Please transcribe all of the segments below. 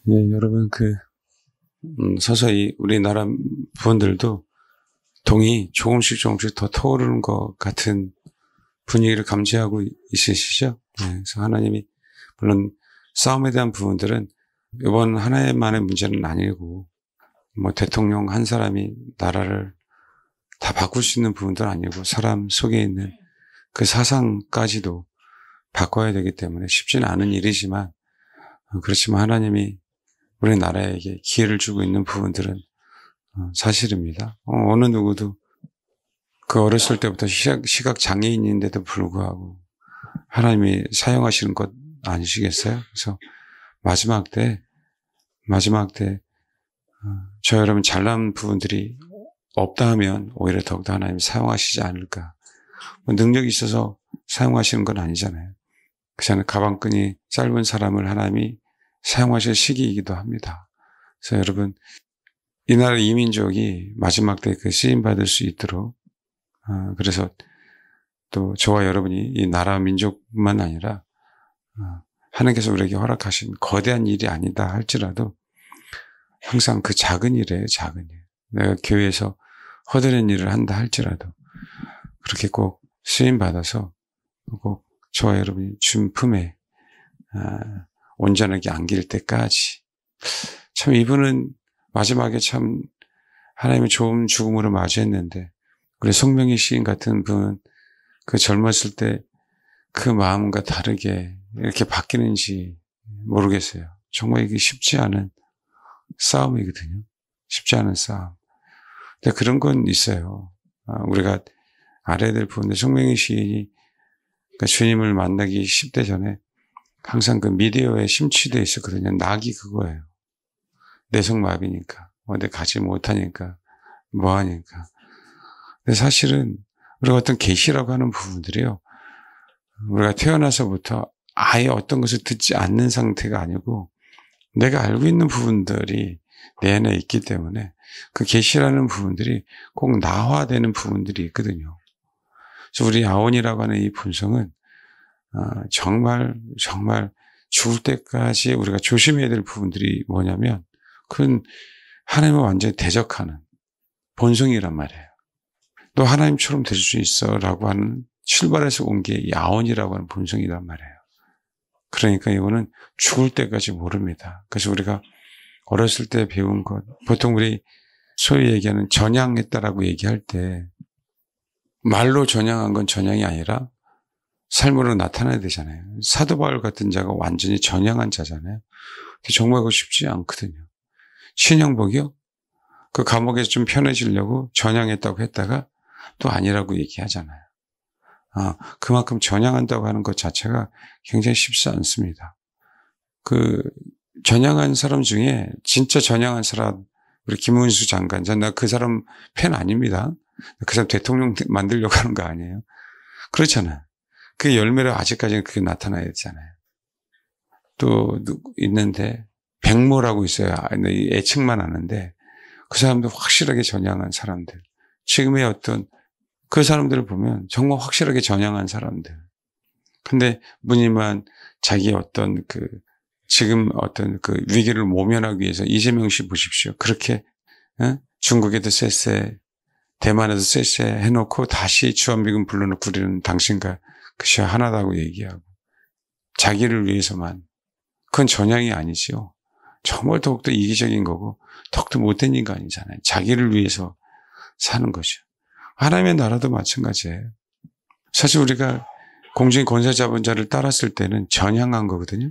예, 여러분, 서서히 우리나라 부원들도 동이 조금씩 더 터오르는 것 같은 분위기를 감지하고 있으시죠? 네, 그래서 하나님이, 물론 싸움에 대한 부분들은 이번 하나만의 문제는 아니고, 대통령 한 사람이 나라를 다 바꿀 수 있는 부분도 아니고, 사람 속에 있는 그 사상까지도 바꿔야 되기 때문에 쉽지는 않은 일이지만, 그렇지만 하나님이 우리나라에게 기회를 주고 있는 부분들은 사실입니다. 어느 누구도 그 어렸을 때부터 시각 장애인인데도 불구하고 하나님이 사용하시는 것 아니시겠어요? 그래서 마지막 때 저 여러분 잘난 부분들이 없다 하면 오히려 더욱더 하나님이 사용하시지 않을까. 능력이 있어서 사용하시는 건 아니잖아요. 그렇잖아요. 가방끈이 짧은 사람을 하나님이 사용하실 시기이기도 합니다. 그래서 여러분, 이 나라 이민족이 마지막 때 그 쓰임받을 수 있도록, 그래서 또 저와 여러분이 이 나라 민족뿐만 아니라, 하나님께서 우리에게 허락하신 거대한 일이 아니다 할지라도 항상 그 작은 일이에요, 작은 일. 내가 교회에서 허드렛 일을 한다 할지라도 그렇게 꼭 쓰임받아서 꼭 저와 여러분이 준 품에, 온전하게 안길 때까지. 참 이분은 마지막에 참 하나님의 좋은 죽음으로 맞이했는데 우리 송명희 시인 같은 분은 그 젊었을 때 그 마음과 다르게 이렇게 바뀌는지 모르겠어요. 정말 이게 쉽지 않은 싸움이거든요. 쉽지 않은 싸움. 근데 그런 건 있어요. 우리가 알아야 될 부분인데 송명희 시인이 그러니까 주님을 만나기 10대 전에 항상 그 미디어에 심취되어 있었거든요. 낙이 그거예요. 내성마비니까. 어디 가지 못하니까. 뭐하니까. 근데 사실은 우리가 어떤 계시라고 하는 부분들이요. 우리가 태어나서부터 아예 어떤 것을 듣지 않는 상태가 아니고 내가 알고 있는 부분들이 내 안에 있기 때문에 그 계시라는 부분들이 꼭 나화되는 부분들이 있거든요. 그래서 우리 아온이라고 하는 이 본성은 정말 죽을 때까지 우리가 조심해야 될 부분들이 뭐냐면 그건 하나님을 완전히 대적하는 본성이란 말이에요. 너 하나님처럼 될 수 있어 라고 하는 출발해서 온 게 야원이라고 하는 본성이란 말이에요. 그러니까 이거는 죽을 때까지 모릅니다. 그래서 우리가 어렸을 때 배운 것, 보통 우리 소위 얘기하는 전향했다라고 얘기할 때 말로 전향한 건 전향이 아니라 삶으로 나타나야 되잖아요. 사도 바울 같은 자가 완전히 전향한 자잖아요. 정말 그거 쉽지 않거든요. 신형복이요? 그 감옥에서 좀 편해지려고 전향했다고 했다가 또 아니라고 얘기하잖아요. 그만큼 전향한다고 하는 것 자체가 굉장히 쉽지 않습니다. 그 전향한 사람 중에 진짜 전향한 사람, 우리 김문수 장관, 나 그 사람 팬 아닙니다. 그 사람 대통령 만들려고 하는 거 아니에요. 그렇잖아요. 그 열매로 아직까지는 그게 나타나야 되잖아요. 또 있는데 백모라고 있어요. 애칭만 하는데 그 사람도 확실하게 전향한 사람들. 지금의 어떤 그 사람들을 보면 정말 확실하게 전향한 사람들. 근데 무늬만 자기 어떤 지금 어떤 위기를 모면하기 위해서 이재명 씨 보십시오. 그렇게 중국에도 쎄쎄, 대만에도 쎄쎄 해놓고 다시 주한미군 불러놓고 우리는 당신과 그것이 하나다고 얘기하고 자기를 위해서만. 그건 전향이 아니죠. 정말 더욱더 이기적인 거고 더욱더 못된 인간이잖아요. 자기를 위해서 사는 거죠. 하나님의 나라도 마찬가지예요. 사실 우리가 공중의 권세 잡은 자를 따랐을 때는 전향한 거거든요.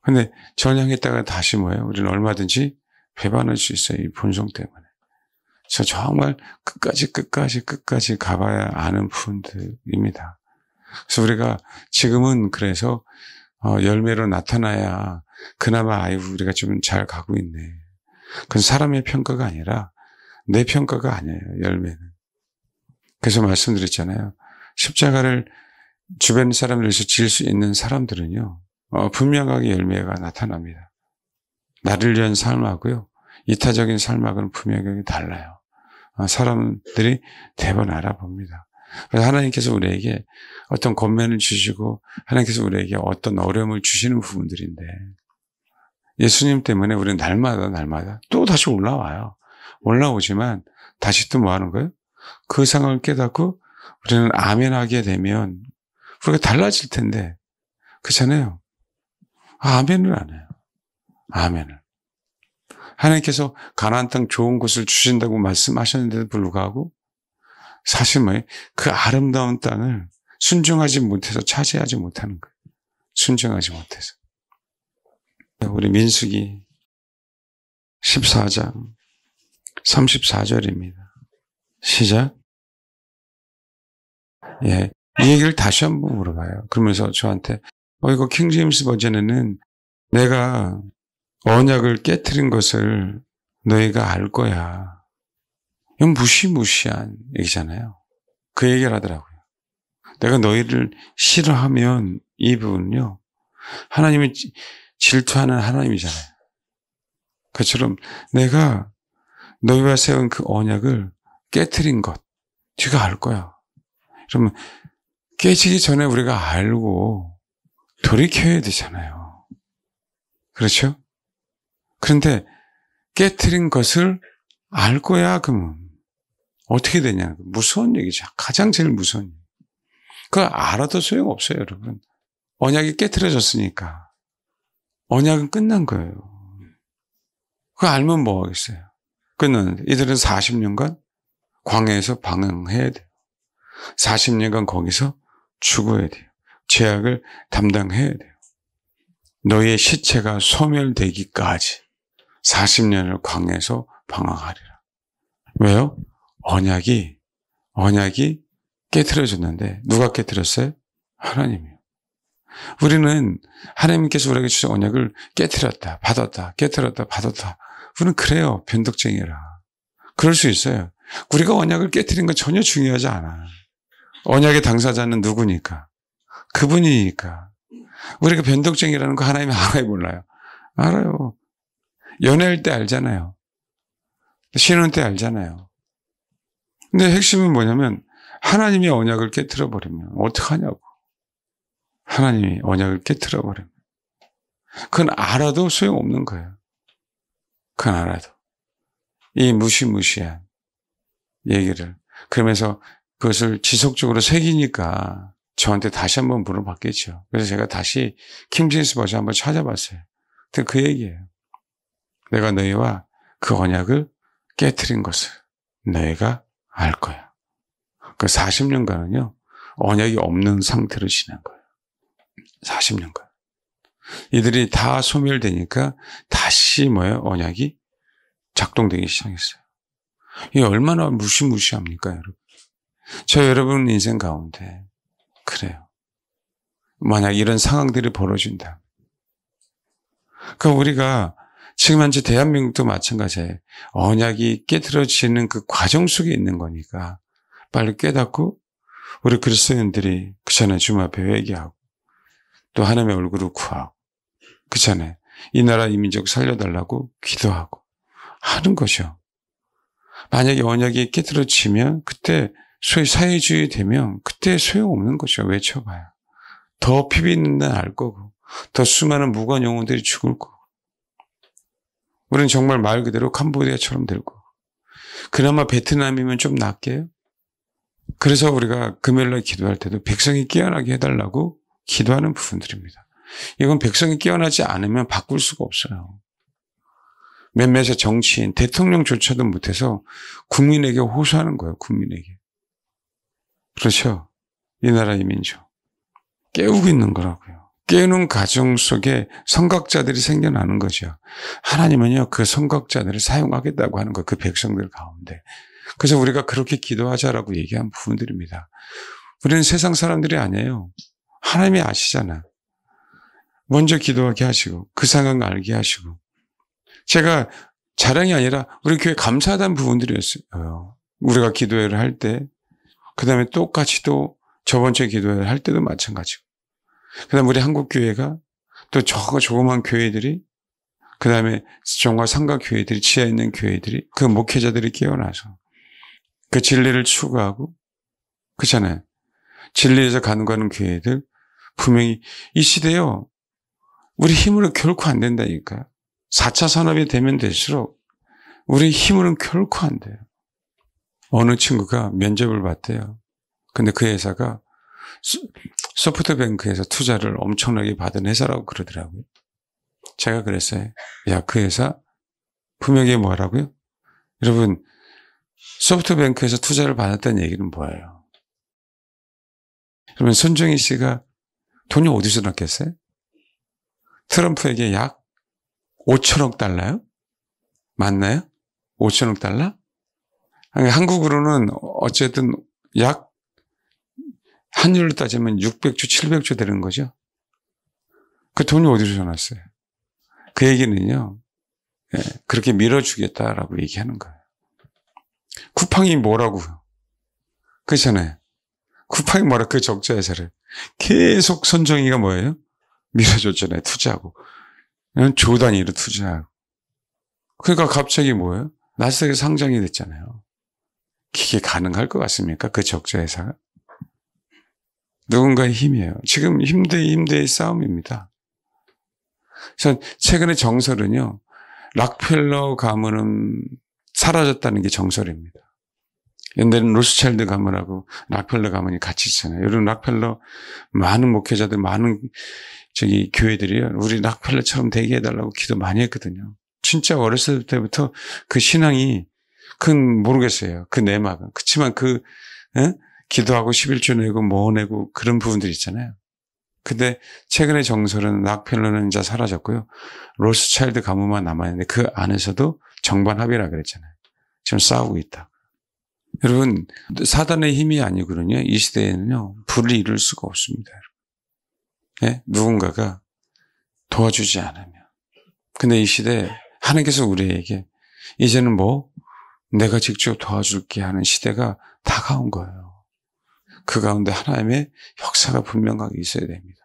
근데 전향했다가 다시 뭐예요? 우리는 얼마든지 배반할 수 있어요. 이 본성 때문에. 저 정말 끝까지 가봐야 아는 부분들입니다. 그래서 우리가 지금은 그래서 열매로 나타나야 그나마 우리가 좀 잘 가고 있네. 그건 사람의 평가가 아니라 내 평가가 아니에요. 열매는. 그래서 말씀드렸잖아요. 십자가를 주변 사람을 위해서 지을 수 있는 사람들은요. 분명하게 열매가 나타납니다. 나를 위한 삶하고요. 이타적인 삶하고는 분명하게 달라요. 사람들이 대번 알아봅니다. 그래서 하나님께서 우리에게 어떤 권면을 주시고 하나님께서 우리에게 어떤 어려움을 주시는 부분들인데 예수님 때문에 우리는 날마다 또 다시 올라와요. 올라오지만 다시 또 뭐 하는 거예요? 그 상황을 깨닫고 우리는 아멘하게 되면 우리가 달라질 텐데, 그렇잖아요. 아멘을 안 해요. 아멘을. 하나님께서 가나안 땅 좋은 곳을 주신다고 말씀하셨는데도 불구하고 사실 뭐예요? 그 아름다운 땅을 순종하지 못해서 차지하지 못하는 거예요. 순종하지 못해서. 우리 민수기 14장 34절입니다. 시작. 예, 이 얘기를 다시 한번 물어봐요. 그러면서 저한테 이거 킹제임스 버전에는 내가 언약을 깨트린 것을 너희가 알 거야. 이건 무시무시한 얘기잖아요. 그 얘기를 하더라고요. 내가 너희를 싫어하면 이 부분은요, 하나님이 질투하는 하나님이잖아요. 그처럼 내가 너희와 세운 그 언약을 깨트린 것, 네가 알 거야. 그러면 깨지기 전에 우리가 알고 돌이켜야 되잖아요. 그렇죠? 그런데 깨트린 것을 알 거야, 그러면 어떻게 되냐? 무서운 얘기죠. 가장 제일 무서운 얘기. 그걸 알아도 소용없어요, 여러분. 언약이 깨트려졌으니까. 언약은 끝난 거예요. 그거 알면 뭐 하겠어요? 끝났는데 이들은 40년간 광야에서 방황해야 돼요. 40년간 거기서 죽어야 돼요. 죄악을 담당해야 돼요. 너희의 시체가 소멸되기까지 40년을 광야에서 방황하리라. 왜요? 언약이 깨트려졌는데 누가 깨트렸어요? 하나님이요. 우리는 하나님께서 우리에게 주신 언약을 깨트렸다, 받았다, 깨트렸다, 받았다. 우리는 그래요. 변덕쟁이라. 그럴 수 있어요. 우리가 언약을 깨트린 건 전혀 중요하지 않아. 언약의 당사자는 누구니까? 그분이니까. 우리가 변덕쟁이라는 거 하나님이 알아요, 몰라요? 알아요. 연애할 때 알잖아요. 신혼 때 알잖아요. 근데 핵심은 뭐냐면 하나님이 언약을 깨트려버리면 어떡하냐고. 하나님이 언약을 깨트려버리면. 그건 알아도 소용없는 거예요. 그건 알아도. 이 무시무시한 얘기를. 그러면서 그것을 지속적으로 새기니까 저한테 다시 한번 물어봤겠죠. 그래서 제가 다시 킹제임스 버전 한번 찾아봤어요. 근데 그 얘기예요. 내가 너희와 그 언약을 깨트린 것을 너희가 알 거야. 그 40년간은요, 언약이 없는 상태로 지난 거예요. 40년간. 이들이 다 소멸되니까 다시 언약이 작동되기 시작했어요. 이게 얼마나 무시무시합니까, 여러분? 저 여러분 인생 가운데 그래요. 만약 이런 상황들이 벌어진다. 그럼 우리가 지금 현재 대한민국도 마찬가지예요. 언약이 깨트려지는 그 과정 속에 있는 거니까 빨리 깨닫고 우리 그리스도인들이 그 전에 주님 앞에 회개하고 또 하나님의 얼굴을 구하고 그 전에 이 나라 이 민족 살려달라고 기도하고 하는 것이요. 만약에 언약이 깨트려지면 그때 소위 사회주의 되면 그때 소용없는 거죠. 외쳐봐요. 더 피 빚는 날 알 거고 더 수많은 무관 영혼들이 죽을 거고 우리는 정말 말 그대로 캄보디아처럼 될 거고 그나마 베트남이면 좀 낫게요. 그래서 우리가 금요일날 기도할 때도 백성이 깨어나게 해달라고 기도하는 부분들입니다. 이건 백성이 깨어나지 않으면 바꿀 수가 없어요. 몇몇의 정치인, 대통령조차도 못해서 국민에게 호소하는 거예요. 국민에게. 그렇죠? 이 나라 이 민족. 깨우고 있는 거라고요. 깨우는 과정 속에 선각자들이 생겨나는 거죠. 하나님은요, 그 선각자들을 사용하겠다고 하는 거예요. 그 백성들 가운데. 그래서 우리가 그렇게 기도하자라고 얘기한 부분들입니다. 우리는 세상 사람들이 아니에요. 하나님이 아시잖아. 먼저 기도하게 하시고 그 상황을 알게 하시고 제가 자랑이 아니라 우리 교회 감사하다는 부분들이었어요. 우리가 기도회를 할 때 그다음에 똑같이 또 저번 주에 기도회를 할 때도 마찬가지고 그다음에 우리 한국교회가 또 조그만 교회들이 그다음에 정말 상가 교회들이 지하에 있는 교회들이 그 목회자들이 깨어나서 그 진리를 추구하고 그렇잖아요. 진리에서 간구하는 교회들 분명히 이 시대요. 우리 힘으로 결코 안 된다니까요. 4차 산업이 되면 될수록 우리 힘으로는 결코 안 돼요. 어느 친구가 면접을 봤대요. 근데 그 회사가 소프트뱅크에서 투자를 엄청나게 받은 회사라고 그러더라고요. 제가 그랬어요. 야, 그 회사 분명히 뭐라고요? 여러분, 소프트뱅크에서 투자를 받았다는 얘기는 뭐예요? 그러면 손정희 씨가 돈이 어디서 났겠어요? 트럼프에게 약 5천억 달러요? 맞나요? 5천억 달러? 아니, 한국으로는 어쨌든 약 환율로 따지면 600조, 700조 되는 거죠. 그 돈이 어디서 났어요? 그 얘기는요, 그렇게 밀어주겠다라고 얘기하는 거예요. 쿠팡이 뭐라고요? 그렇잖아요. 쿠팡이 뭐라 그 적자회사를 계속 손정희가 뭐예요? 밀어줬잖아요. 투자하고. 조 단위로 투자하고. 그러니까 갑자기 뭐예요? 나스닥에 상장이 됐잖아요. 이게 가능할 것 같습니까? 그 적자회사가? 누군가의 힘이에요. 지금 힘대의 싸움입니다. 그래서 최근에 정설은요, 락펠러 가문은 사라졌다는 게 정설입니다. 옛날에는 로스차일드 가문하고 락펠러 가문이 같이 있잖아요. 여러분, 락펠러 많은 목회자들, 많은 교회들이요, 우리 락펠러처럼 되게 해달라고 기도 많이 했거든요. 진짜 어렸을 때부터 그 신앙이 모르겠어요. 그 내막은. 그치만 기도하고 11조 내고 뭐 내고 그런 부분들 있잖아요. 근데 최근에 정설은 락펠러는 이제 사라졌고요. 로스차일드 가문만 남아있는데 그 안에서도 정반 합의라 그랬잖아요. 지금 싸우고 있다. 여러분, 사단의 힘이 아니거든요. 이 시대에는요, 불을 이룰 수가 없습니다. 네? 누군가가 도와주지 않으면. 근데 이 시대에 하나님께서 우리에게 이제는 내가 직접 도와줄게 하는 시대가 다가온 거예요. 그 가운데 하나님의 역사가 분명하게 있어야 됩니다.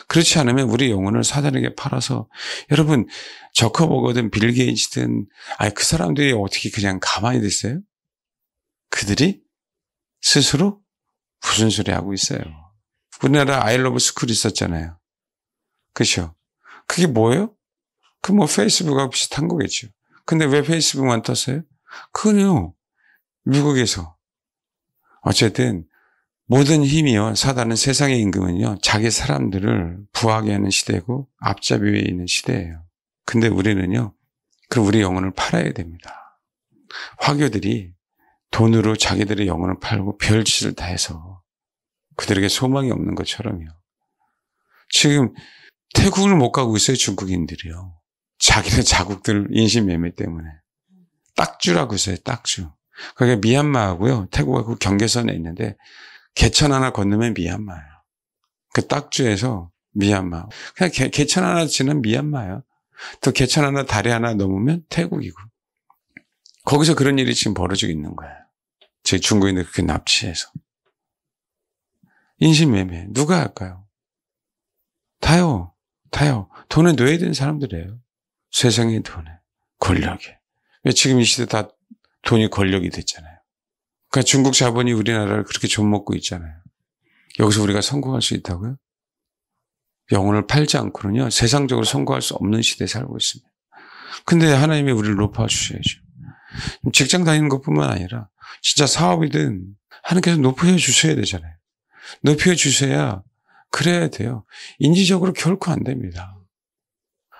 그렇지 않으면 우리 영혼을 사단에게 팔아서, 여러분, 저커버거든 빌 게이츠든 그 사람들이 어떻게 그냥 가만히 있어요? 그들이 스스로 무슨 소리 하고 있어요. 우리나라 아이러브 스쿨 있었잖아요. 그렇죠? 그게 뭐예요? 페이스북하고 비슷한 거겠죠. 근데 왜 페이스북만 떴어요? 그건요, 미국에서 어쨌든 모든 힘이요, 사단은 세상의 임금은요, 자기 사람들을 부하게 하는 시대고 앞잡이에 있는 시대예요. 근데 우리는요, 우리 영혼을 팔아야 됩니다. 화교들이 돈으로 자기들의 영혼을 팔고 별짓을 다 해서 그들에게 소망이 없는 것처럼요. 지금 태국을 못 가고 있어요, 중국인들이요. 자기네 자국들 인신매매 때문에. 딱주라고 있어요, 딱주. 그게 미얀마하고요, 태국하고 경계선에 있는데 개천 하나 건너면 미얀마예요. 그 딱주에서 미얀마. 그냥 개천 하나 지나면 미얀마예요. 또 개천 하나 다리 하나 넘으면 태국이고. 거기서 그런 일이 지금 벌어지고 있는 거예요. 제 중국인들 그렇게 납치해서. 인신매매. 누가 할까요? 다요. 돈에 노예된 사람들이에요. 세상의 돈에. 권력에. 왜 지금 이 시대 다 돈이 권력이 됐잖아요. 그러니까 중국 자본이 우리나라를 그렇게 좀먹고 있잖아요. 여기서 우리가 성공할 수 있다고요? 영혼을 팔지 않고는요, 세상적으로 성공할 수 없는 시대에 살고 있습니다. 근데 하나님이 우리를 높아주셔야죠. 직장 다니는 것뿐만 아니라 진짜 사업이든 하나님께서 높여주셔야 되잖아요. 높여주셔야 그래야 돼요. 인지적으로 결코 안 됩니다.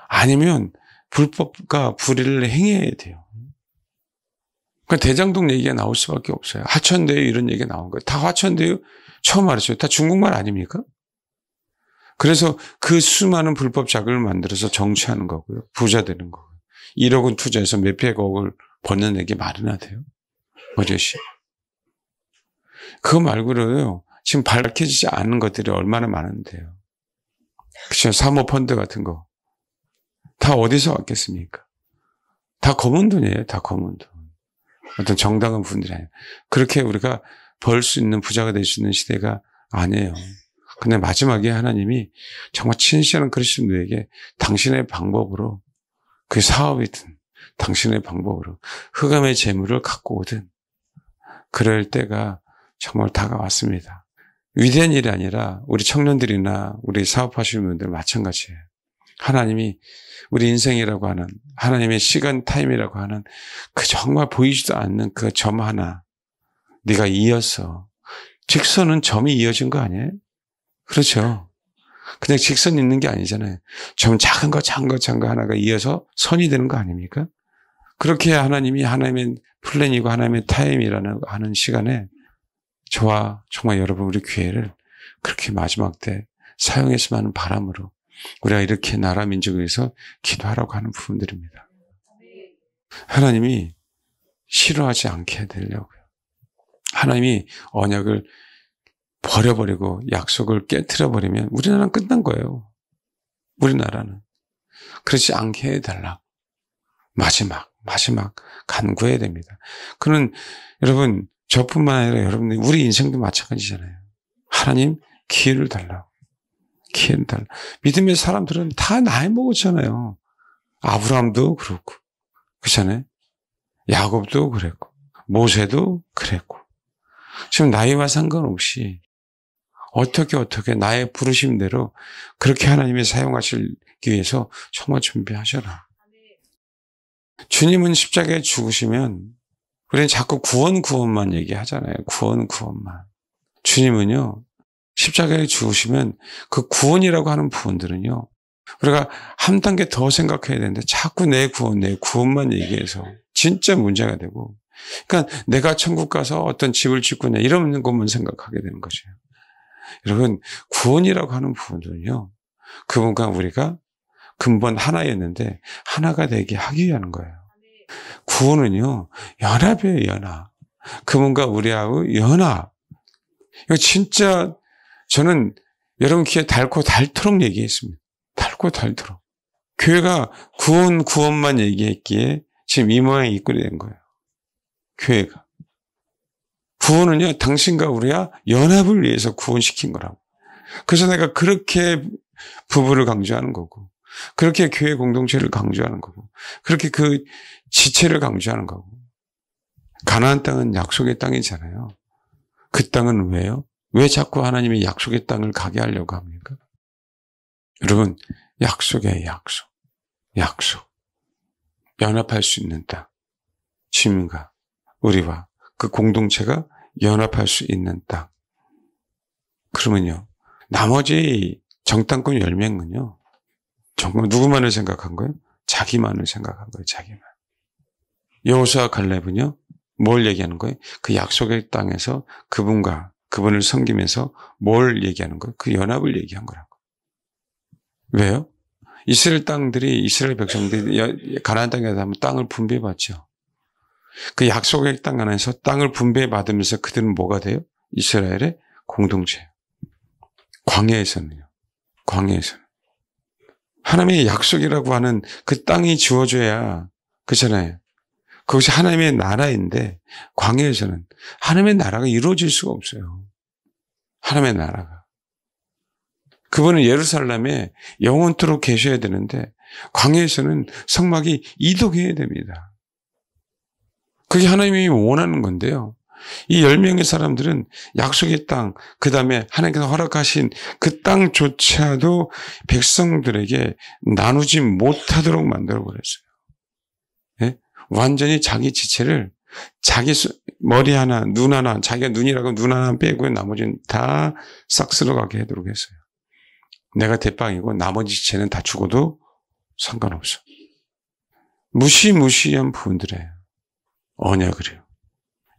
아니면 불법과 불의를 행해야 돼요. 그러니까 대장동 얘기가 나올 수밖에 없어요. 화천대유 이런 얘기가 나온 거예요. 다 화천대유 처음 말했어요. 다 중국말 아닙니까? 그래서 그 수많은 불법 자금을 만들어서 정치하는 거고요. 부자 되는 거고요. 1억 원 투자해서 몇백억을 버는 게 말이나 돼요? 어려시. 그거 말고도요, 지금 밝혀지지 않은 것들이 얼마나 많은데요. 그렇죠. 사모펀드 같은 거. 다 어디서 왔겠습니까? 다 검은 돈이에요. 다 검은 돈. 어떤 정당한 분들이 아니에요. 그렇게 우리가 벌 수 있는 부자가 될 수 있는 시대가 아니에요. 근데 마지막에 하나님이 정말 친실한 그리스도인들에게 당신의 방법으로, 그 사업이든 당신의 방법으로 흑암의 재물을 갖고 오든 그럴 때가 정말 다가왔습니다. 위대한 일이 아니라 우리 청년들이나 우리 사업하시는 분들 마찬가지예요. 하나님이 우리 인생이라고 하는 하나님의 시간 타임이라고 하는 그 정말 보이지도 않는 그 점 하나 네가 이었어. 직선은 점이 이어진 거 아니에요? 그렇죠. 그냥 직선 있는 게 아니잖아요. 좀 작은 거 하나가 이어서 선이 되는 거 아닙니까? 그렇게 하나님이 하나님의 플랜이고 하나님의 타임이라는 하는 시간에 저와 정말 여러분 우리 교회를 그렇게 마지막 때 사용했으면 하는 바람으로 우리가 이렇게 나라 민족을 위해서 기도하라고 하는 부분들입니다. 하나님이 싫어하지 않게 되려고요. 하나님이 언약을 버려버리고 약속을 깨트려버리면 우리나라는 끝난 거예요. 우리나라는. 그렇지 않게 해달라고. 마지막 간구해야 됩니다. 그는 여러분 저뿐만 아니라 여러분들 우리 인생도 마찬가지잖아요. 하나님 기회를 달라고. 기회를 달라. 믿음의 사람들은 다 나이 먹었잖아요. 아브라함도 그렇고, 그렇잖아요. 야곱도 그랬고, 모세도 그랬고. 지금 나이와 상관없이 어떻게 나의 부르심대로 그렇게 하나님이 사용하시기 위해서 정말 준비하셔라. 주님은 십자가에 죽으시면 우리는 자꾸 구원만 얘기하잖아요. 구원만. 주님은요. 십자가에 죽으시면 그 구원이라고 하는 부분들은요. 우리가 한 단계 더 생각해야 되는데 자꾸 내 구원만 얘기해서 진짜 문제가 되고 그러니까 내가 천국 가서 어떤 집을 짓고냐 이런 것만 생각하게 되는 거죠. 여러분 구원이라고 하는 부분들은요. 그분과 우리가 근본 하나였는데 하나가 되게 하기 위한 거예요. 구원은요. 연합이에요. 연합. 그분과 우리하고 연합. 이거 진짜 저는 여러분 귀에 닳고 닳도록 얘기했습니다. 닳고 닳도록. 교회가 구원만 얘기했기에 지금 이 모양이 이꼴이 된 거예요. 교회가. 구원은요, 당신과 우리가 연합을 위해서 구원시킨 거라고. 그래서 내가 그렇게 부부를 강조하는 거고, 그렇게 교회 공동체를 강조하는 거고, 그렇게 그 지체를 강조하는 거고. 가나안 땅은 약속의 땅이잖아요. 그 땅은 왜요? 왜 자꾸 하나님이 약속의 땅을 가게 하려고 합니까? 여러분, 약속이에요, 약속. 연합할 수 있는 땅. 주님과 우리와 그 공동체가 연합할 수 있는 땅. 그러면요, 나머지 정탐꾼 10명은요, 정말 누구만을 생각한 거예요? 자기만을 생각한 거예요, 자기만. 여호수아 갈렙은요, 뭘 얘기하는 거예요? 그 약속의 땅에서 그분을 섬기면서 뭘 얘기하는 거예요? 그 연합을 얘기한 거라고. 왜요? 이스라엘 백성들이 가나안 땅에 가면 땅을 분배받죠. 그 약속의 땅 안에서 땅을 분배받으면서 그들은 뭐가 돼요? 이스라엘의 공동체. 광야에서는요. 하나님의 약속이라고 하는 그 땅이 주어져야 그렇잖아요. 그것이 하나님의 나라인데 광야에서는 하나님의 나라가 이루어질 수가 없어요. 하나님의 나라가. 그분은 예루살렘에 영원토록 계셔야 되는데 광야에서는 성막이 이동해야 됩니다. 그게 하나님이 원하는 건데요. 이 10명의 사람들은 약속의 땅, 그 다음에 하나님께서 허락하신 그 땅조차도 백성들에게 나누지 못하도록 만들어버렸어요. 네? 완전히 자기 지체를 자기 머리 하나, 눈 하나, 자기가 눈이라고 눈 하나 빼고 나머지는 다 싹 쓸어가게 하도록 했어요. 내가 대빵이고 나머지 지체는 다 죽어도 상관없어. 무시무시한 부분들이에요. 언약을요.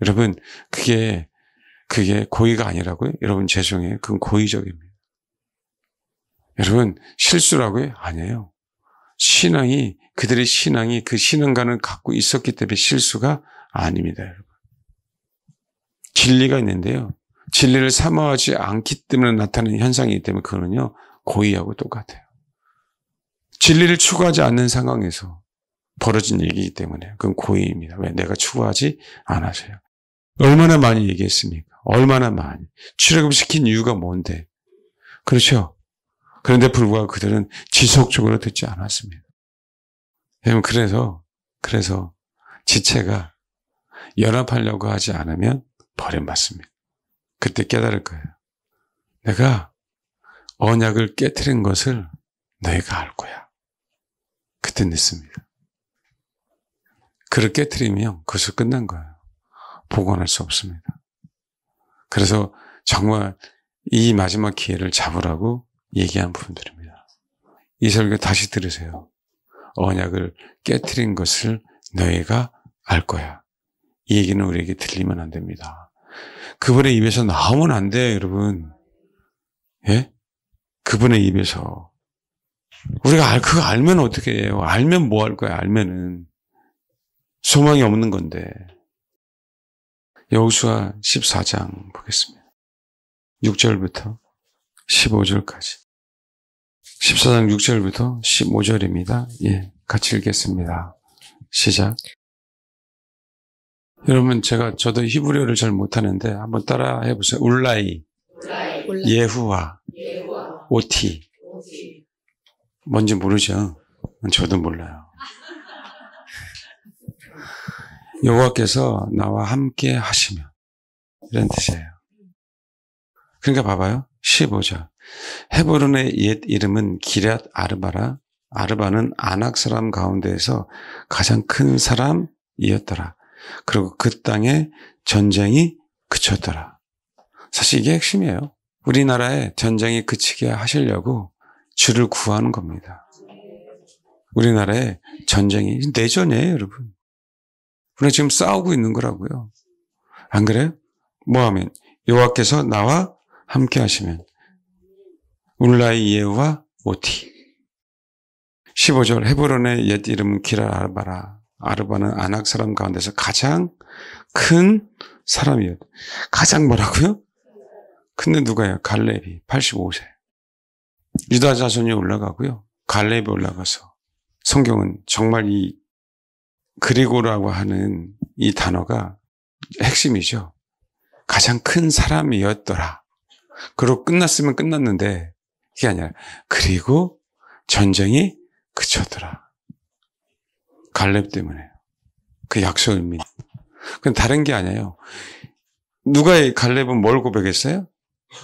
여러분, 그게 고의가 아니라고요? 여러분, 죄송해요. 그건 고의적입니다. 여러분, 실수라고요? 아니에요. 그들의 신앙이 그 신앙관을 갖고 있었기 때문에 실수가 아닙니다, 여러분. 진리가 있는데요. 진리를 사모하지 않기 때문에 나타나는 현상이기 때문에 그거는요, 고의하고 똑같아요. 진리를 추구하지 않는 상황에서 벌어진 얘기이기 때문에 그건 고의입니다. 왜? 내가 추구하지 않아서요. 얼마나 많이 얘기했습니까? 얼마나 많이. 출애굽시킨 이유가 뭔데? 그렇죠? 그런데 불구하고 그들은 지속적으로 듣지 않았습니다. 여러분, 그래서 지체가 연합하려고 하지 않으면 버림받습니다. 그때 깨달을 거예요. 내가 언약을 깨트린 것을 너희가 알 거야. 그때 늦습니다. 그를 깨트리면 그것은 끝난 거예요. 복원할 수 없습니다. 그래서 정말 이 마지막 기회를 잡으라고 얘기한 부분들입니다. 이 설교 다시 들으세요. 언약을 깨트린 것을 너희가 알 거야. 이 얘기는 우리에게 들리면 안 됩니다. 그분의 입에서 나오면 안 돼요, 여러분. 예? 그분의 입에서. 우리가 그거 알면 어떻게 해요? 알면 뭐 할 거야, 알면은. 소망이 없는 건데. 여호수아 14장 보겠습니다. 6절부터 15절까지. 14장 6절부터 15절입니다. 예, 같이 읽겠습니다. 시작. 여러분, 저도 히브리어를 잘 못하는데 한번 따라 해보세요. 울라이, 예후와, 오티. 뭔지 모르죠? 저도 몰라요. 여호와께서 나와 함께 하시면 이런 뜻이에요. 그러니까 봐봐요. 15절. 헤브론의 옛 이름은 기럇 아르바라. 아르바는 아낙 사람 가운데에서 가장 큰 사람이었더라. 그리고 그 땅에 전쟁이 그쳤더라. 사실 이게 핵심이에요. 우리나라에 전쟁이 그치게 하시려고 주를 구하는 겁니다. 우리나라에 전쟁이 내전이에요, 여러분. 우리가 지금 싸우고 있는 거라고요. 안 그래요? 뭐하면 여호와께서 나와 함께 하시면 울라이 예후와 오티. 15절. 헤브론의 옛 이름은 기럇 아르바라. 아르바는 아낙 사람 가운데서 가장 큰 사람이었다. 가장 뭐라고요? 근데 누가요? 갈렙이 85세. 유다 자손이 올라가고요. 갈렙이 올라가서 성경은 정말 이 그리고라고 하는 이 단어가 핵심이죠. 가장 큰 사람이었더라. 그리고 끝났으면 끝났는데 그게 아니라 그리고 전쟁이 그쳤더라. 갈렙 때문에. 그 약속의 의미. 그건 다른 게 아니에요. 누가 갈렙은 뭘 고백했어요?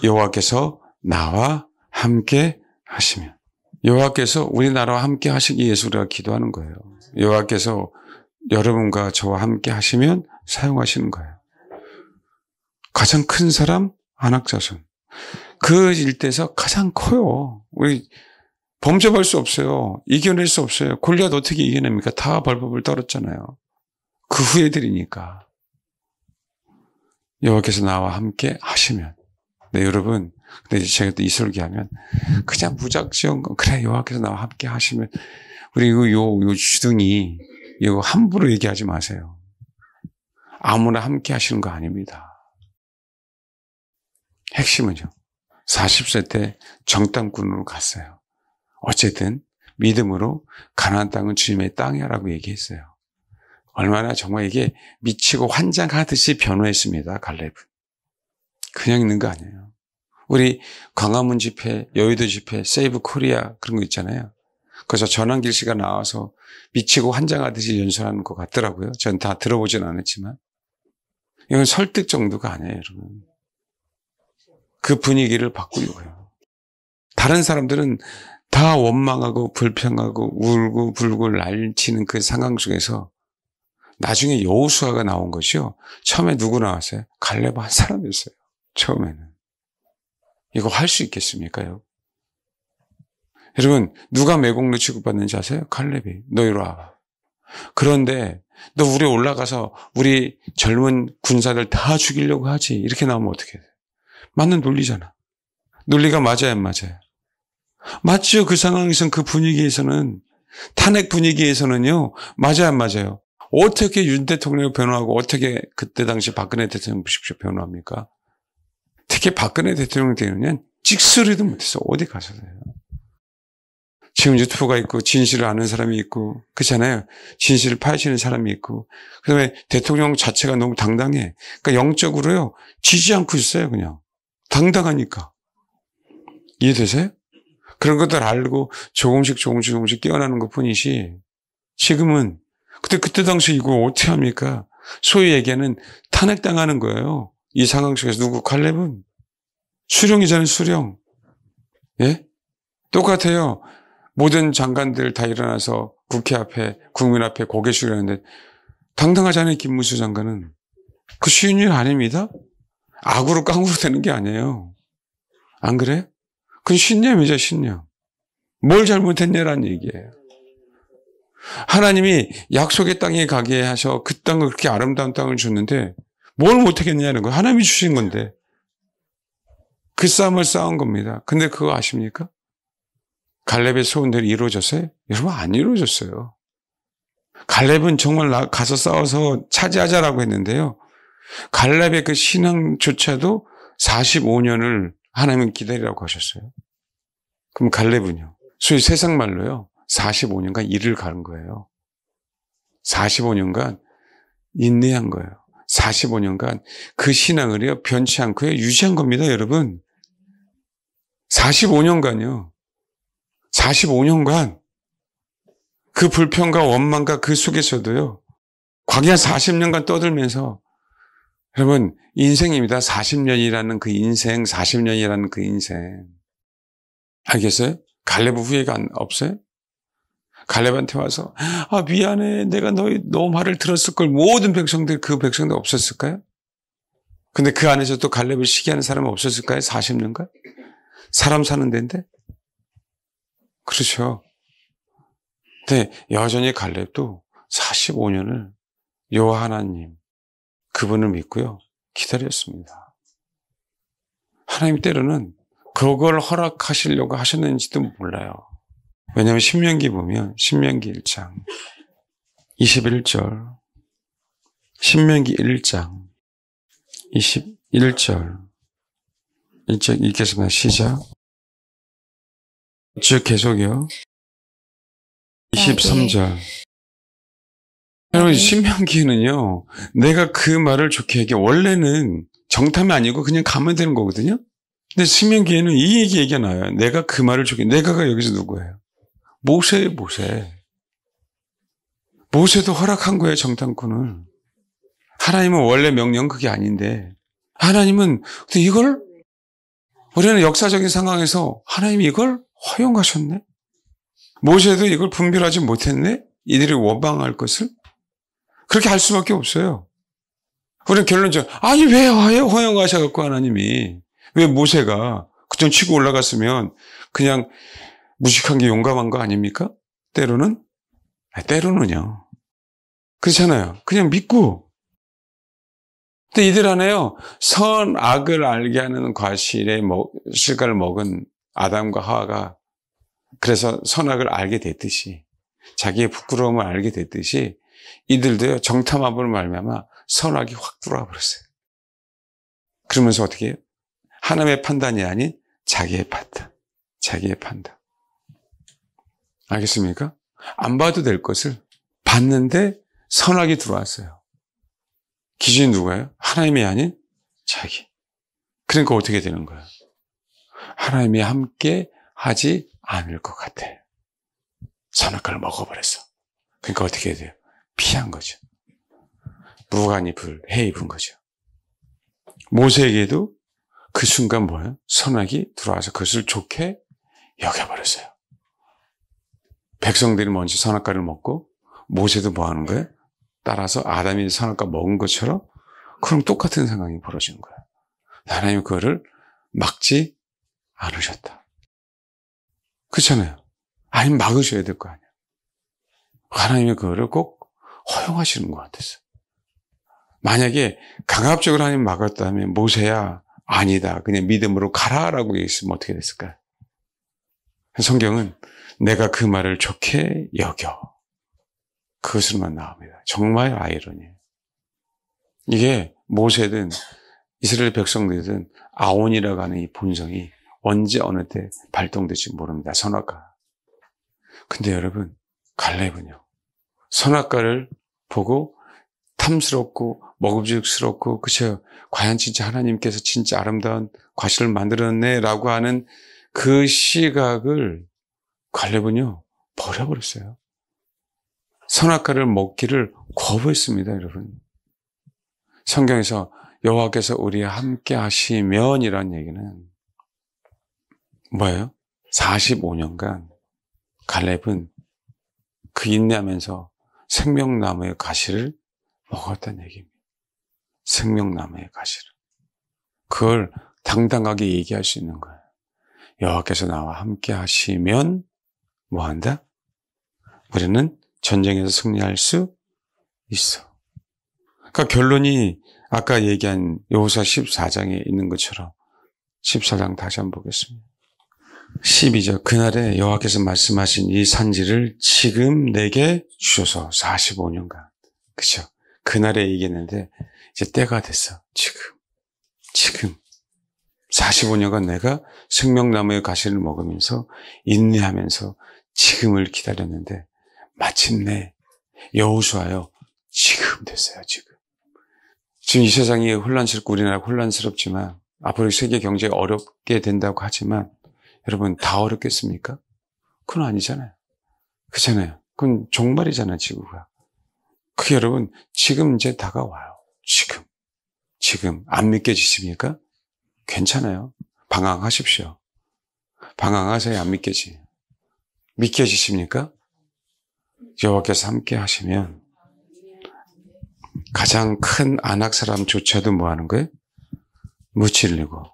여호와께서 나와 함께 하시면. 여호와께서 우리나라와 함께 하시기 위해서 우리가 기도하는 거예요. 여호와께서 여러분과 저와 함께 하시면 사용하시는 거예요. 가장 큰 사람 아낙 자손. 그 일대에서 가장 커요. 우리 범접할 수 없어요. 이겨낼 수 없어요. 골리앗 어떻게 이겨냅니까? 다 벌법을 떨었잖아요. 그 후예들이니까. 여호와께서 나와 함께 하시면. 네, 여러분. 근데 제가 또 이 설교하면 그냥 무작정 그래 여호와께서 나와 함께 하시면 우리 요 주둥이 이거 함부로 얘기하지 마세요. 아무나 함께 하시는 거 아닙니다. 핵심은요. 40세 때 정탐꾼으로 갔어요. 어쨌든 믿음으로 가나안 땅은 주님의 땅이라고 얘기했어요. 얼마나 정말 이게 미치고 환장하듯이 변호했습니다. 갈렙은. 그냥 있는 거 아니에요. 우리 광화문 집회, 여의도 집회, 세이브 코리아 그런 거 있잖아요. 그래서 전환길 씨가 나와서 미치고 환장하듯이 연설하는 것 같더라고요. 전 다 들어보진 않았지만. 이건 설득 정도가 아니에요, 여러분. 그 분위기를 바꾸려고요. 다른 사람들은 다 원망하고 불평하고 울고 불고 난리치는 그 상황 속에서 나중에 여호수아가 나온 것이요. 처음에 누구 나왔어요? 갈렙 한 사람이었어요. 처음에는. 이거 할 수 있겠습니까요? 여러분 누가 매국노 취급받는지 아세요? 갈렙이. 너 이리 와봐. 그런데 너 우리 올라가서 우리 젊은 군사들 다 죽이려고 하지. 이렇게 나오면 어떻게 돼? 맞는 논리잖아. 논리가 맞아요, 안 맞아요? 맞죠. 그 상황에서는 그 분위기에서는 탄핵 분위기에서는요. 맞아요, 안 맞아요? 어떻게 윤 대통령을 변호하고 어떻게 그때 당시 박근혜 대통령 보십시오 변호합니까? 특히 박근혜 대통령 때는 찍소리도 못했어. 어디 가서요. 지금 유튜브가 있고 진실을 아는 사람이 있고 그렇잖아요. 진실을 파헤치는 사람이 있고 그다음에 대통령 자체가 너무 당당해. 그러니까 영적으로요. 지지 않고 있어요. 그냥. 당당하니까. 이해되세요? 그런 것들 알고 조금씩 깨어나는 것뿐이지 지금은 그때 당시 이거 어떻게 합니까? 소위 얘기하는 탄핵당하는 거예요. 이 상황 속에서 누구 갈렙은 수령이잖아요. 수령. 예? 똑같아요. 모든 장관들 다 일어나서 국회 앞에, 국민 앞에 고개 숙이는데 당당하잖아요, 김문수 장관은. 그 쉬운 일 아닙니다. 악으로 깡으로 되는 게 아니에요. 안 그래? 그건 신념이죠, 신념. 뭘 잘못했냐라는 얘기예요. 하나님이 약속의 땅에 가게 하셔 그 땅을 그렇게 아름다운 땅을 줬는데 뭘 못하겠냐는 거예요. 하나님이 주신 건데. 그 싸움을 싸운 겁니다. 근데 그거 아십니까? 갈렙의 소원대로 이루어졌어요? 여러분, 안 이루어졌어요. 갈렙은 정말 가서 싸워서 차지하자라고 했는데요. 갈렙의 그 신앙조차도 45년을 하나님은 기다리라고 하셨어요. 그럼 갈렙은요? 소위 세상 말로요. 45년간 일을 가는 거예요. 45년간 인내한 거예요. 45년간 그 신앙을요, 변치 않고 유지한 겁니다, 여러분. 45년간요. 45년간 그 불평과 원망과 그 속에서도요, 광야 40년간 떠들면서, 여러분, 인생입니다. 40년이라는 그 인생, 40년이라는 그 인생. 알겠어요? 갈렙 후회가 없어요? 갈렙한테 와서 미안해, 내가 너 말을 들었을 걸. 모든 백성들, 그 백성들 없었을까요? 근데 그 안에서 또 갈렙을 시기하는 사람은 없었을까요? 40년간? 사람 사는 데인데? 그렇죠. 근데 여전히 갈렙도 45년을 여호와 하나님, 그분을 믿고요, 기다렸습니다. 하나님 때로는 그걸 허락하시려고 하셨는지도 몰라요. 왜냐하면 신명기 보면 신명기 1장 21절, 신명기 1장 21절 1절 읽겠습니다. 시작. 쭉 계속이요. 23절. 여러분, 신명기는요, 내가 그 말을 좋게 하기에 원래는 정탐이 아니고 그냥 가면 되는 거거든요. 근데 신명기에는 이 얘기가 나와요. 내가 그 말을 좋게, 내가가 여기서 누구예요? 모세예요, 모세. 모세도 허락한 거예요, 정탐꾼을. 하나님은 원래 명령 그게 아닌데, 하나님은 근데 이걸, 우리는 역사적인 상황에서 하나님이 이걸 허용하셨네? 모세도 이걸 분별하지 못했네? 이들이 원망할 것을? 그렇게 할 수밖에 없어요. 우리는 결론적으로, 아니, 왜 허용하셔갖고 하나님이, 왜 모세가 그냥 치고 올라갔으면 그냥 무식한 게 용감한 거 아닙니까? 때로는? 때로는요. 그렇잖아요. 그냥 믿고. 근데 이들 안에요, 선악을 알게 하는 과실의 실과를 먹은 아담과 하와가 그래서 선악을 알게 됐듯이, 자기의 부끄러움을 알게 됐듯이 이들도요, 정탐함으로 말미암아 선악이 확 들어와 버렸어요. 그러면서 어떻게 해요? 하나님의 판단이 아닌 자기의 판단. 자기의 판단. 알겠습니까? 안 봐도 될 것을 봤는데 선악이 들어왔어요. 기준이 누구예요? 하나님이 아닌 자기. 그러니까 어떻게 되는 거예요? 하나님이 함께 하지 않을 것 같아. 선악과를 먹어버렸어. 그러니까 어떻게 돼요? 피한 거죠. 무간입을 해 입은 거죠. 모세에게도 그 순간 뭐예요? 선악이 들어와서 그것을 좋게 여겨버렸어요. 백성들이 먼저 선악과를 먹고 모세도 뭐 하는 거예요? 따라서 아담이 선악과 먹은 것처럼 그럼 똑같은 상황이 벌어지는 거예요. 하나님은 그거를 막지 않으셨다. 그렇잖아요. 아니면 막으셔야 될 거 아니에요. 하나님이 그거를 꼭 허용하시는 것 같았어요. 만약에 강압적으로 하나님 막았다면 모세야 아니다. 그냥 믿음으로 가라라고 얘기했으면 어떻게 됐을까요? 성경은 내가 그 말을 좋게 여겨. 그것으로만 나옵니다. 정말 아이러니해요. 이게 모세든 이스라엘 백성들이든 아온이라고 하는 이 본성이 언제 어느 때 발동될지 모릅니다. 선악과. 근데 여러분, 갈렙은요, 선악과를 보고 탐스럽고 먹음직스럽고, 그쵸, 과연 진짜 하나님께서 진짜 아름다운 과실을 만들었네라고 하는 그 시각을 갈렙은요 버려버렸어요. 선악과를 먹기를 거부했습니다, 여러분. 성경에서 여호와께서 우리와 함께 하시면이라는 얘기는 뭐예요? 45년간 갈렙은 그 인내하면서 생명나무의 가시를 먹었다는 얘기입니다. 생명나무의 가시를. 그걸 당당하게 얘기할 수 있는 거예요. 여호와께서 나와 함께 하시면 뭐한다? 우리는 전쟁에서 승리할 수 있어. 그러니까 결론이 아까 얘기한 여호수아 14장에 있는 것처럼 14장 다시 한번 보겠습니다. 12절 그날에 여호와께서 말씀하신 이 산지를 지금 내게 주셔서 45년간. 그죠? 그날에 얘기했는데 이제 때가 됐어. 지금 45년간 내가 생명나무의 가시를 먹으면서 인내하면서 지금을 기다렸는데 마침내 여호수아요 지금 됐어요. 지금 이 세상이 혼란스럽고 우리나라 혼란스럽지만 앞으로 세계 경제가 어렵게 된다고 하지만 여러분 다 어렵겠습니까? 그건 아니잖아요. 그렇잖아요. 그건 종말이잖아요. 지구가. 그 여러분 지금 이제 다가와요. 지금 안 믿겨지십니까? 괜찮아요. 방황하십시오. 방황하세요. 안 믿겨지십니까? 여호와께서 함께 하시면 가장 큰 안악 사람조차도 뭐 하는 거예요? 무찔리고,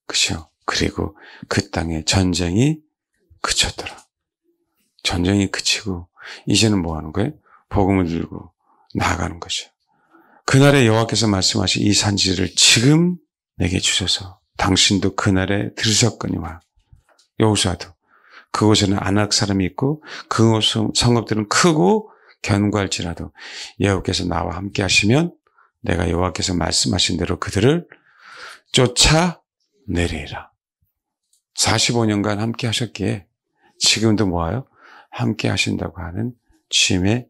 그죠? 그리고 그 땅에 전쟁이 그쳤더라. 전쟁이 그치고 이제는 뭐 하는 거예요? 복음을 들고 나아가는 거죠. 그날에 여호와께서 말씀하신 이 산지를 지금 내게 주셔서 당신도 그날에 들으셨거니와 여호수아도 그곳에는 안악 사람이 있고 그곳 성읍들은 크고 견고할지라도 여호와께서 나와 함께 하시면 내가 여호와께서 말씀하신 대로 그들을 쫓아내리라. 45년간 함께 하셨기에 지금도 뭐예요? 함께 하신다고 하는 주님의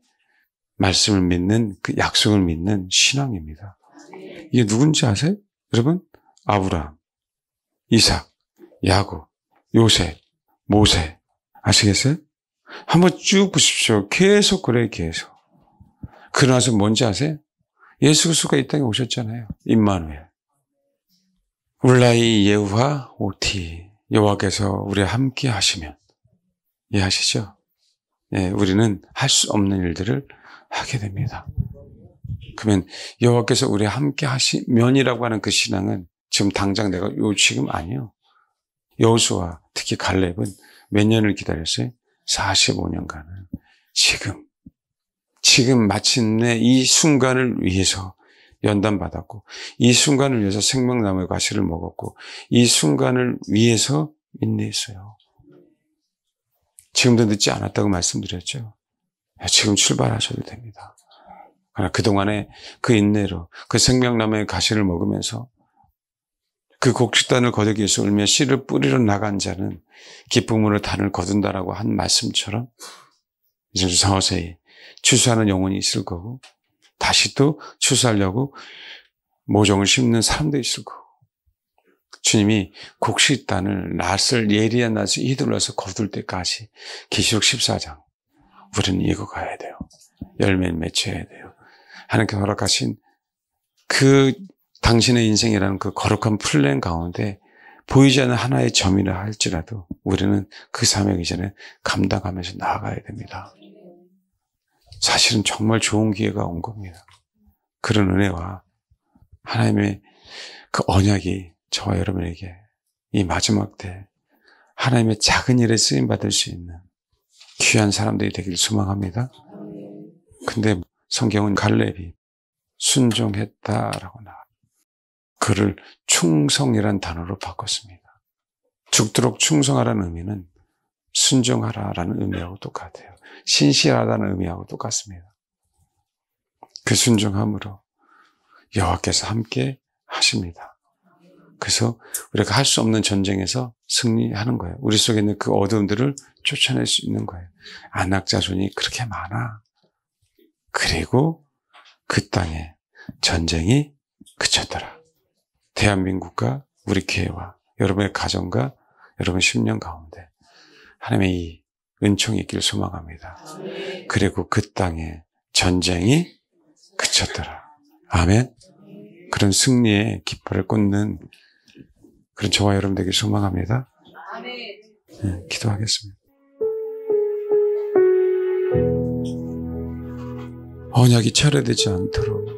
말씀을 믿는 그 약속을 믿는 신앙입니다. 이게 누군지 아세요? 여러분? 아브라함, 이삭, 야곱, 요셉, 모세 아시겠어요? 한번 쭉 보십시오. 계속 그래요. 계속. 그러나서 뭔지 아세요? 예수 그리스도가 이 땅에 오셨잖아요. 임마누엘. 울라이 예후와 오티 여호와께서 우리와 함께 하시면 이해하시죠? 네, 우리는 할 수 없는 일들을 하게 됩니다. 그러면 여호와께서 우리와 함께 하시면이라고 하는 그 신앙은 지금 당장 내가 지금 아니요. 여호수아 특히 갈렙은 몇 년을 기다렸어요? 45년간을 지금 마침내 이 순간을 위해서 연단받았고 이 순간을 위해서 생명나무의 가시를 먹었고 이 순간을 위해서 인내했어요. 지금도 늦지 않았다고 말씀드렸죠. 지금 출발하셔도 됩니다. 그러나 그동안에 그 인내로 그 생명나무의 가시를 먹으면서 그 곡식단을 거두기 위해서 울며 씨를 뿌리러 나간 자는 기쁨으로 단을 거둔다라고 한 말씀처럼 이제 서서히 추수하는 영혼이 있을 거고 다시 또 추수하려고 모종을 심는 사람도 있을 거고 주님이 곡식단을 낫을 예리한 낫을 휘둘러서 거둘 때까지 계시록 14장 우리는 익어가야 돼요. 열매를 맺혀야 돼요. 하나님께 허락하신 그 당신의 인생이라는 그 거룩한 플랜 가운데 보이지 않는 하나의 점이라 할지라도 우리는 그 사명 이전에 감당하면서 나아가야 됩니다. 사실은 정말 좋은 기회가 온 겁니다. 그런 은혜와 하나님의 그 언약이 저와 여러분에게 이 마지막 때 하나님의 작은 일에 쓰임받을 수 있는 귀한 사람들이 되길 소망합니다. 근데 성경은 갈렙이 순종했다라고 나와요. 그를 충성이란 단어로 바꿨습니다. 죽도록 충성하라는 의미는 순종하라라는 의미하고 똑같아요. 신실하다는 의미하고 똑같습니다. 그 순종함으로 여호와께서 함께 하십니다. 그래서 우리가 할 수 없는 전쟁에서 승리하는 거예요. 우리 속에 있는 그 어두움들을 쫓아낼 수 있는 거예요. 안악자손이 그렇게 많아. 그리고 그 땅에 전쟁이 그쳤더라. 대한민국과 우리 교회와 여러분의 가정과 여러분 10년 가운데 하나님의 이 은총이 있기를 소망합니다. 그리고 그 땅에 전쟁이 그쳤더라. 아멘. 그런 승리의 깃발을 꽂는 그런 저와 여러분 되길 소망합니다. 네, 기도하겠습니다. 언약이 철회되지 않도록,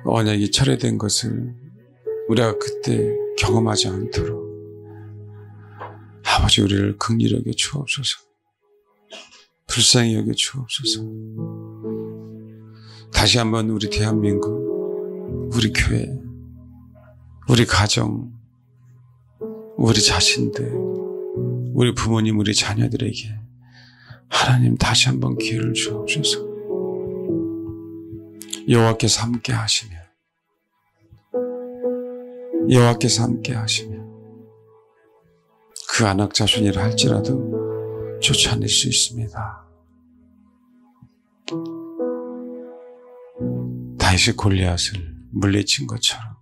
언약이 철회된 것을 우리가 그때 경험하지 않도록 아버지 우리를 긍휼히 여겨 주옵소서. 불쌍히 여겨 주옵소서. 다시 한번 우리 대한민국, 우리 교회, 우리 가정, 우리 자신들, 우리 부모님, 우리 자녀들에게 하나님 다시 한번 기회를 주옵소서. 여호와께서 함께 하시며, 여호와께서 함께 하시며, 그 안악 자손이라 할지라도 쫓아낼 수 있습니다. 다윗이 골리앗을 물리친 것처럼,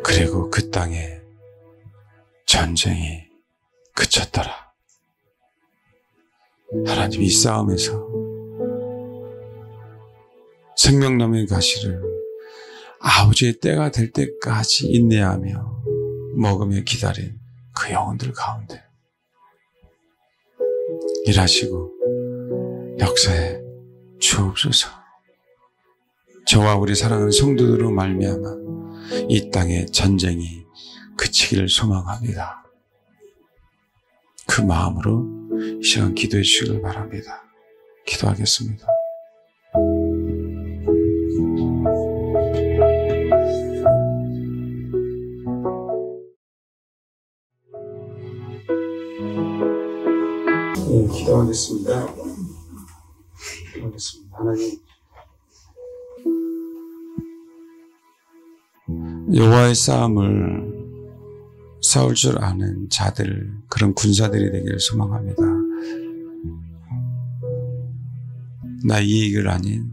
그리고 그 땅에 전쟁이 그쳤더라. 하나님, 이 싸움에서 생명나무의 가시를 아버지의 때가 될 때까지 인내하며 먹으며 기다린 그 영혼들 가운데 일하시고 역사에 주옵소서. 저와 우리 사랑하는 성도들로 말미암아 이 땅의 전쟁이 그치기를 소망합니다. 그 마음으로 이 시간 기도해 주시길 바랍니다. 기도하겠습니다. 기도하겠습니다. 기도하겠습니다. 하나님, 여호와의 싸움을 싸울 줄 아는 자들, 그런 군사들이 되기를 소망합니다. 나의 이익을 아닌,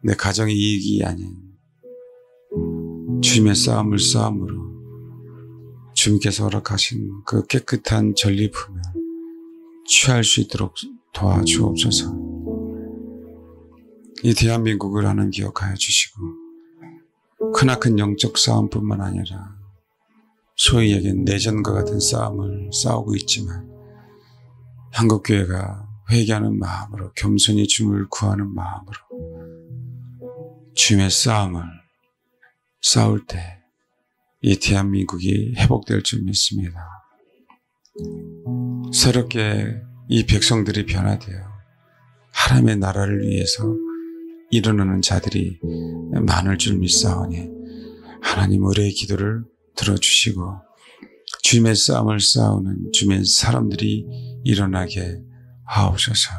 내 가정의 이익이 아닌 주님의 싸움을 싸움으로 주님께서 허락하신 그 깨끗한 전리품을 취할 수 있도록 도와주옵소서. 이 대한민국을 하나님 기억하여 주시고, 크나큰 영적 싸움뿐만 아니라 소위 얘기한 내전과 같은 싸움을 싸우고 있지만, 한국교회가 회개하는 마음으로, 겸손히 주님을 구하는 마음으로 주님의 싸움을 싸울 때 이 대한민국이 회복될 줄 믿습니다. 새롭게 이 백성들이 변화되어 하나님의 나라를 위해서 일어나는 자들이 많을 줄 믿사오니 하나님 우리의 기도를 들어주시고 주님의 싸움을 싸우는 주님의 사람들이 일어나게 하옵소서.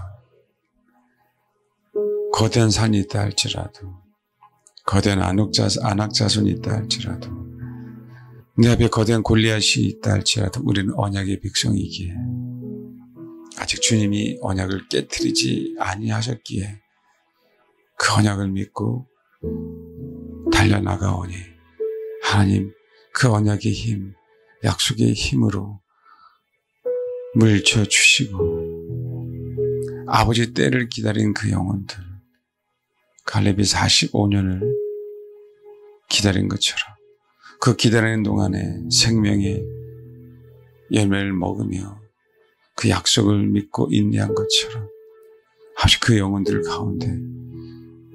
거대한 산이 있다 할지라도, 거대한 안악자손이 있다 할지라도, 내 앞에 거대한 골리앗이 있다 할지라도 우리는 언약의 백성이기에, 아직 주님이 언약을 깨트리지 아니하셨기에 그 언약을 믿고 달려나가오니 하나님 그 언약의 힘, 약속의 힘으로 물쳐 주시고 아버지 때를 기다린 그 영혼들, 갈렙이 45년을 기다린 것처럼 그 기다리는 동안에 생명의 열매를 먹으며 그 약속을 믿고 인내한 것처럼 아버지 그 영혼들 가운데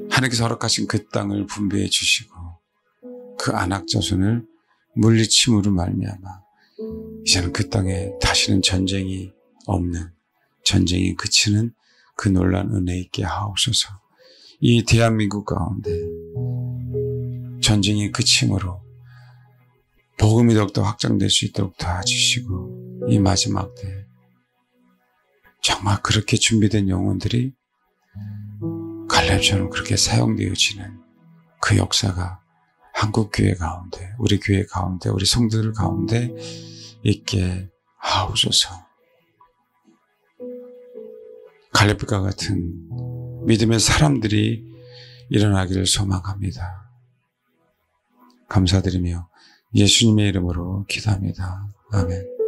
하나님께서 허락하신 그 땅을 분배해 주시고 그 안악자손을 물리침으로 말미암아 이제는 그 땅에 다시는 전쟁이 없는, 전쟁이 그치는 그 놀라운 은혜 있게 하옵소서. 이 대한민국 가운데 전쟁이 그침으로 복음이 더욱더 확장될 수 있도록 도와주시고 이 마지막 때 정말 그렇게 준비된 영혼들이 갈렙처럼 그렇게 사용되어지는 그 역사가 한국교회 가운데, 우리 교회 가운데, 우리 성도들 가운데 있게 하옵소서. 갈렙과 같은 믿음의 사람들이 일어나기를 소망합니다. 감사드리며 예수님의 이름으로 기도합니다. 아멘.